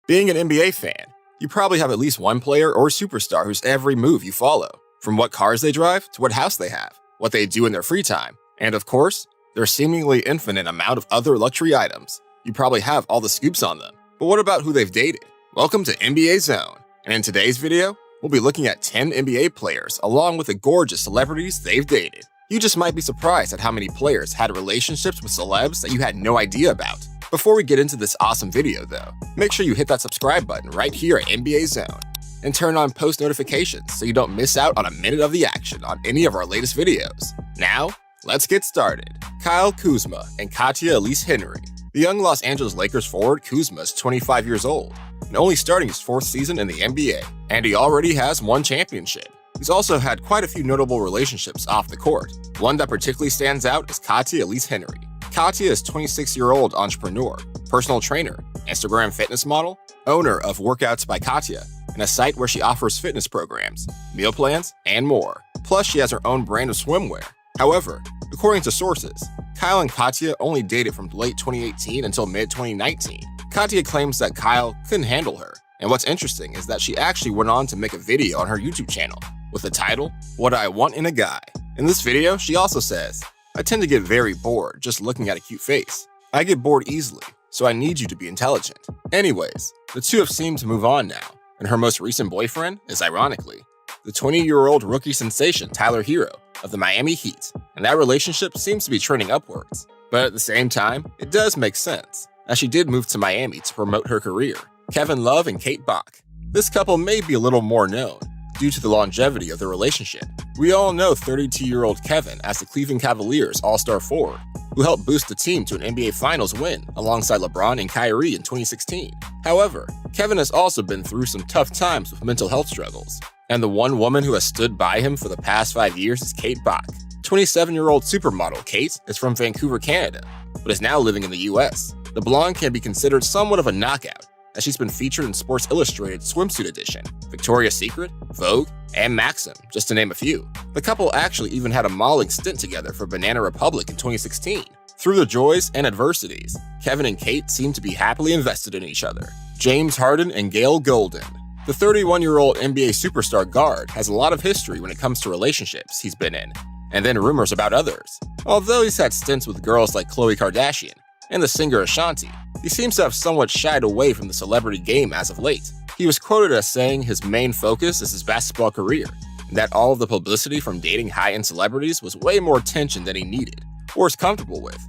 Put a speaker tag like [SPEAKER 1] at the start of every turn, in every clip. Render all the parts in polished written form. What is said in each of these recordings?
[SPEAKER 1] Being an NBA fan, you probably have at least one player or superstar whose every move you follow, from what cars they drive to what house they have, what they do in their free time, and of course, their seemingly infinite amount of other luxury items. You probably have all the scoops on them. But what about who they've dated? Welcome to NBA Zone, and in today's video, we'll be looking at 10 NBA players along with the gorgeous celebrities they've dated. You just might be surprised at how many players had relationships with celebs that you had no idea about. Before we get into this awesome video though, make sure you hit that subscribe button right here at NBA Zone and turn on post notifications so you don't miss out on a minute of the action on any of our latest videos. Now, let's get started. Kyle Kuzma and Katja Elise Henry. The young Los Angeles Lakers forward Kuzma is 25 years old and only starting his 4th season in the NBA, and he already has one championship. He's also had quite a few notable relationships off the court. One that particularly stands out is Katja Elise Henry. Katja is a 26-year-old entrepreneur, personal trainer, Instagram fitness model, owner of Workouts by Katja, and a site where she offers fitness programs, meal plans, and more. Plus, she has her own brand of swimwear. However, according to sources, Kyle and Katja only dated from late 2018 until mid-2019. Katja claims that Kyle couldn't handle her, and what's interesting is that she actually went on to make a video on her YouTube channel with the title, What I Want in a Guy. In this video, she also says, I tend to get very bored just looking at a cute face. I get bored easily, so I need you to be intelligent. Anyways, the two have seemed to move on now, and her most recent boyfriend is, ironically, the 20-year-old rookie sensation Tyler Hero of the Miami Heat, and that relationship seems to be trending upwards. But at the same time, it does make sense, as she did move to Miami to promote her career. Kevin Love and Kate Bach. This couple may be a little more known due to the longevity of their relationship. We all know 32-year-old Kevin as the Cleveland Cavaliers All-Star forward, who helped boost the team to an NBA Finals win alongside LeBron and Kyrie in 2016. However, Kevin has also been through some tough times with mental health struggles, and the one woman who has stood by him for the past 5 years is Kate Bach. 27-year-old supermodel Kate is from Vancouver, Canada, but is now living in the US. The blonde can be considered somewhat of a knockout, as she's been featured in Sports Illustrated Swimsuit Edition, Victoria's Secret, Vogue, and Maxim, just to name a few. The couple actually even had a modeling stint together for Banana Republic in 2016. Through the joys and adversities, Kevin and Kate seem to be happily invested in each other. James Harden and Gail Golden. The 31-year-old NBA superstar guard has a lot of history when it comes to relationships he's been in, and then rumors about others. Although he's had stints with girls like Khloe Kardashian and the singer Ashanti, he seems to have somewhat shied away from the celebrity game as of late. He was quoted as saying his main focus is his basketball career, and that all of the publicity from dating high-end celebrities was way more attention than he needed, or is comfortable with.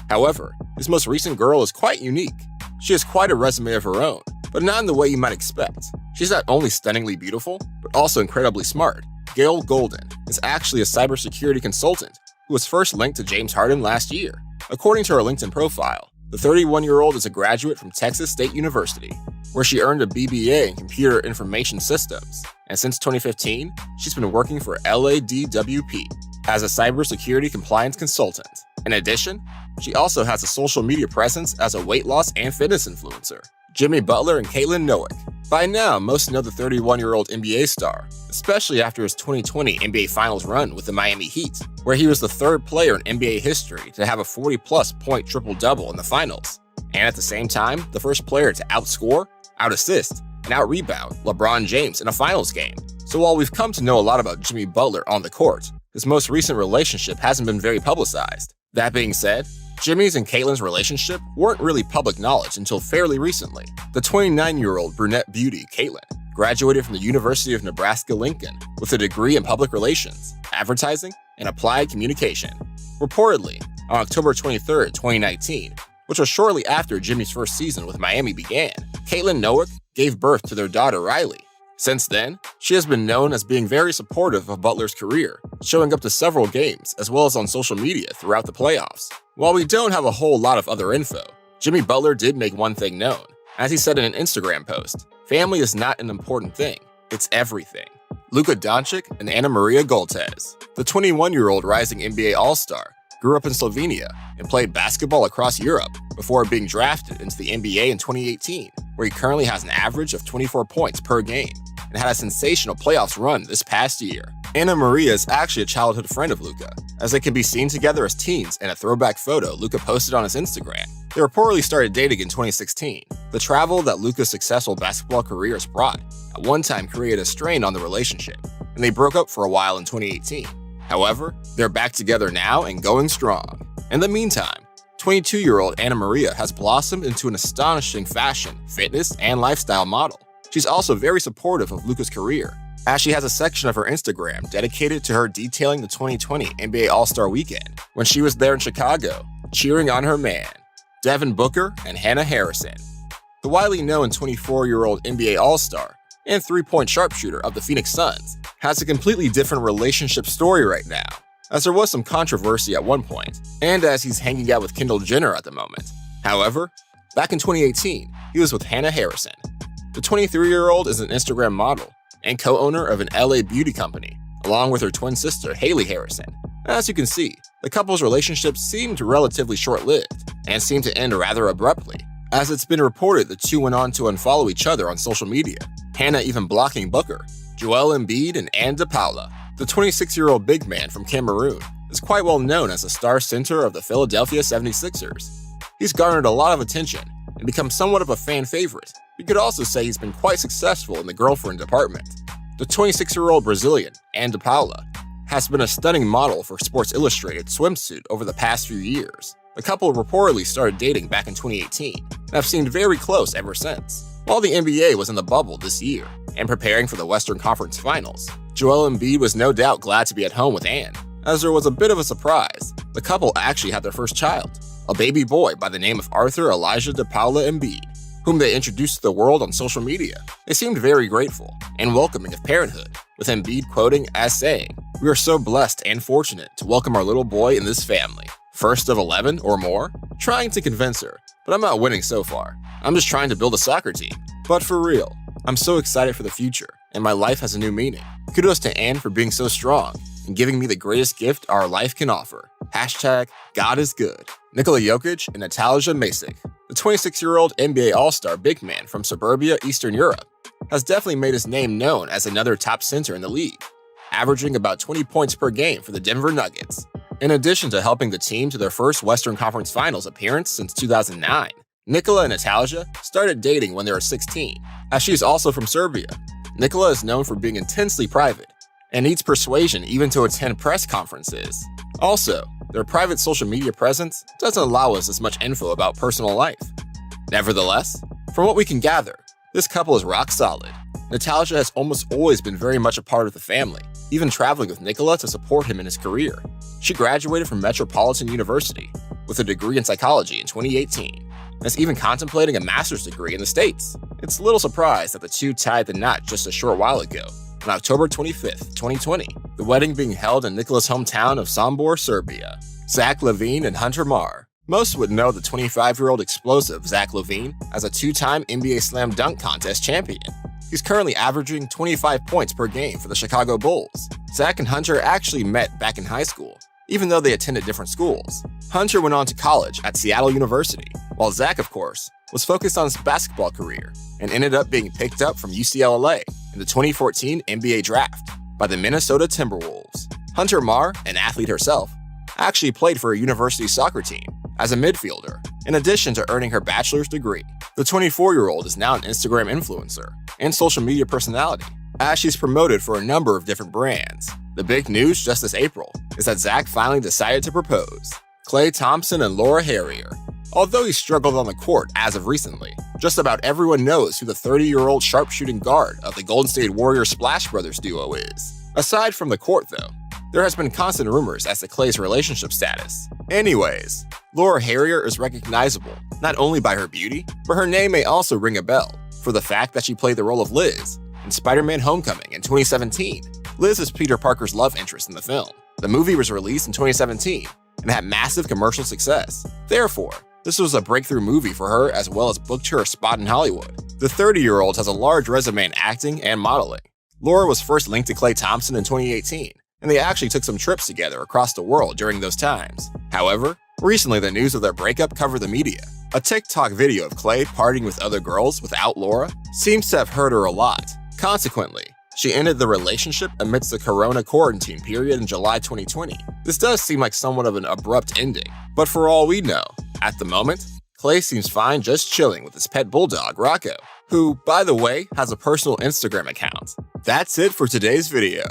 [SPEAKER 1] However, his most recent girl is quite unique. She has quite a resume of her own, but not in the way you might expect. She's not only stunningly beautiful, but also incredibly smart. Gail Golden is actually a cybersecurity consultant who was first linked to James Harden last year. According to her LinkedIn profile, the 31-year-old is a graduate from Texas State University, where she earned a BBA in Computer Information Systems, and since 2015, she's been working for LADWP as a cybersecurity compliance consultant. In addition, she also has a social media presence as a weight loss and fitness influencer. Jimmy Butler and Caitlin Nowick. By now, most know the 31-year-old NBA star, especially after his 2020 NBA Finals run with the Miami Heat, where he was the 3rd player in NBA history to have a 40-plus point triple-double in the finals, and at the same time, the first player to outscore, out-assist, and out-rebound LeBron James in a finals game. So while we've come to know a lot about Jimmy Butler on the court, his most recent relationship hasn't been very publicized. That being said, Jimmy's and Caitlin's relationship weren't really public knowledge until fairly recently. The 29-year-old brunette beauty, Caitlin, graduated from the University of Nebraska-Lincoln with a degree in public relations, advertising, and applied communication. Reportedly, on October 23, 2019, which was shortly after Jimmy's first season with Miami began, Caitlin Nowick gave birth to their daughter Riley. Since then, she has been known as being very supportive of Butler's career, showing up to several games as well as on social media throughout the playoffs. While we don't have a whole lot of other info, Jimmy Butler did make one thing known. As he said in an Instagram post, family is not an important thing, it's everything. Luka Doncic and Ana Maria Goltez. The 21-year-old rising NBA All-Star grew up in Slovenia and played basketball across Europe before being drafted into the NBA in 2018, where he currently has an average of 24 points per game and had a sensational playoffs run this past year. Ana Maria is actually a childhood friend of Luka, as they can be seen together as teens in a throwback photo Luka posted on his Instagram. They reportedly started dating in 2016. The travel that Luka's successful basketball career has brought at one time created a strain on the relationship, and they broke up for a while in 2018. However, they're back together now and going strong. In the meantime, 22-year-old Anna Maria has blossomed into an astonishing fashion, fitness, and lifestyle model. She's also very supportive of Luka's career, as she has a section of her Instagram dedicated to her detailing the 2020 NBA All-Star Weekend when she was there in Chicago, cheering on her man, Devin Booker and Hannah Harrison. The widely known 24-year-old NBA All-Star and three-point sharpshooter of the Phoenix Suns has a completely different relationship story right now, as there was some controversy at one point, and as he's hanging out with Kendall Jenner at the moment. However, back in 2018, he was with Hannah Harrison. The 23-year-old is an Instagram model and co-owner of an LA beauty company, along with her twin sister, Haley Harrison. As you can see, the couple's relationship seemed relatively short-lived and seemed to end rather abruptly, as it's been reported the two went on to unfollow each other on social media, Hannah even blocking Booker, Joel Embiid, and Anne DePaula. The 26-year-old big man from Cameroon is quite well known as the star center of the Philadelphia 76ers. He's garnered a lot of attention and become somewhat of a fan favorite. You could also say he's been quite successful in the girlfriend department. The 26-year-old Brazilian, Anne DePaula, has been a stunning model for Sports Illustrated swimsuit over the past few years. The couple reportedly started dating back in 2018 and have seemed very close ever since. While the NBA was in the bubble this year and preparing for the Western Conference Finals, Joel Embiid was no doubt glad to be at home with Anne, as there was a bit of a surprise. The couple actually had their first child, a baby boy by the name of Arthur Elijah DePaula Embiid, whom they introduced to the world on social media. They seemed very grateful and welcoming of parenthood, with Embiid quoting as saying, "We are so blessed and fortunate to welcome our little boy in this family. First of 11 or more?" Trying to convince her, but I'm not winning so far. I'm just trying to build a soccer team. But for real, I'm so excited for the future, and my life has a new meaning. Kudos to Anne for being so strong and giving me the greatest gift our life can offer. Hashtag God is good. Nikola Jokic and Natalia Masic, the 26-year-old NBA All-Star big man from suburbia Eastern Europe, has definitely made his name known as another top center in the league, averaging about 20 points per game for the Denver Nuggets. In addition to helping the team to their first Western Conference Finals appearance since 2009, Nikola and Natalia started dating when they were 16, as she is also from Serbia. Nikola is known for being intensely private and needs persuasion even to attend press conferences. Also, their private social media presence doesn't allow us as much info about personal life. Nevertheless, from what we can gather, this couple is rock solid. Natalia has almost always been very much a part of the family, even traveling with Nikola to support him in his career. She graduated from Metropolitan University with a degree in psychology in 2018, and is even contemplating a master's degree in the States. It's a little surprised that the two tied the knot just a short while ago, on October 25th, 2020, the wedding being held in Nikola's hometown of Sombor, Serbia. Zach LaVine and Hunter Marr. Most would know the 25-year-old explosive Zach LaVine as a two-time NBA Slam Dunk Contest champion. He's currently averaging 25 points per game for the Chicago Bulls. Zach and Hunter actually met back in high school, even though they attended different schools. Hunter went on to college at Seattle University, while Zach, of course, was focused on his basketball career and ended up being picked up from UCLA in the 2014 NBA Draft by the Minnesota Timberwolves. Hunter Marr, an athlete herself, actually played for a university soccer team as a midfielder, in addition to earning her bachelor's degree. The 24-year-old is now an Instagram influencer and social media personality, as she's promoted for a number of different brands. The big news just this April is that Zach finally decided to propose. Klay Thompson and Laura Harrier. Although he struggled on the court as of recently, just about everyone knows who the 30-year-old sharpshooting guard of the Golden State Warriors Splash Brothers duo is. Aside from the court, though, there has been constant rumors as to Klay's relationship status. Anyways, Laura Harrier is recognizable not only by her beauty, but her name may also ring a bell for the fact that she played the role of Liz in Spider-Man Homecoming in 2017. Liz is Peter Parker's love interest in the film. The movie was released in 2017 and had massive commercial success. Therefore, this was a breakthrough movie for her as well as booked her a spot in Hollywood. The 30-year-old has a large resume in acting and modeling. Laura was first linked to Klay Thompson in 2018, and they actually took some trips together across the world during those times. However, recently the news of their breakup covered the media. A TikTok video of Klay partying with other girls without Laura seems to have hurt her a lot. Consequently, she ended the relationship amidst the corona quarantine period in July 2020. This does seem like somewhat of an abrupt ending, but for all we know, at the moment, Clay seems fine just chilling with his pet bulldog, Rocco, who, by the way, has a personal Instagram account. That's it for today's video.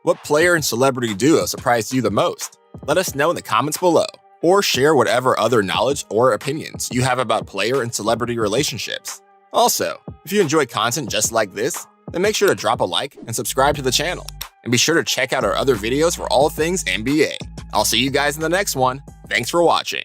[SPEAKER 1] What player and celebrity duo surprised you the most? Let us know in the comments below, or share whatever other knowledge or opinions you have about player and celebrity relationships. Also, if you enjoy content just like this, then make sure to drop a like and subscribe to the channel. And be sure to check out our other videos for all things NBA. I'll see you guys in the next one. Thanks for watching.